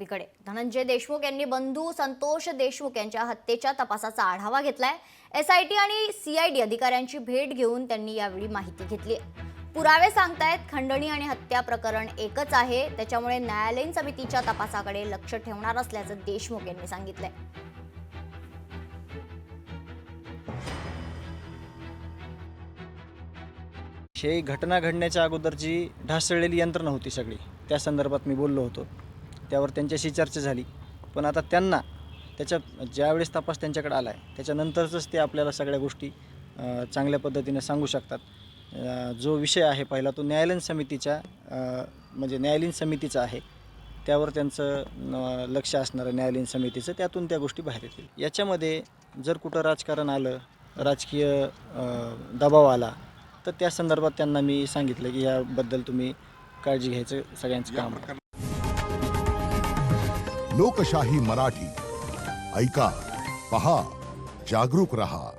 बातमीकडे। धनंजय देशमुख यांनी बंधू संतोष देशमुख यांच्या हत्येच्या तपासाचा आढावा घेतलाय। एसआयटी आणि सीआयडी अधिकाऱ्यांची भेट घेऊन त्यांनी यावेळी माहिती घेतली। पुरावे सांगतायत खंडणी आणि हत्या प्रकरण एकच आहे, त्याच्यामुळे न्यायालयीन समितीच्या तपासाकडे लक्ष ठेवणार असल्याचं देशमुख यांनी सांगितलंय। ही घटना घडण्याच्या अगोदर जी ढासळलेली यंत्रणा होती सगळी, त्या संदर्भात मी बोललो होतो। त्यावर त्यांच्याशी चर्चा झाली, पण आता त्यांना त्याच्या ज्यावेळेस तपास त्यांच्याकडे आला आहे त्याच्यानंतरच ते आपल्याला सगळ्या गोष्टी चांगल्या पद्धतीने सांगू शकतात। जो विषय आहे पहिला तो न्यायालयीन समितीचा म्हणजे न्यायालयीन समितीचा आहे, त्यावर त्यांचं लक्ष असणार आहे न्यायालयीन समितीचं, त्यातून त्या गोष्टी बाहेर येतील। याच्यामध्ये जर कुठं राजकारण आलं, राजकीय दबाव आला तर त्या संदर्भात त्यांना मी सांगितलं की याबद्दल तुम्ही काळजी घ्यायचं सगळ्यांचं काम आहे। लोकशाही मराठी ऐका, पहा, जागरूक रहा।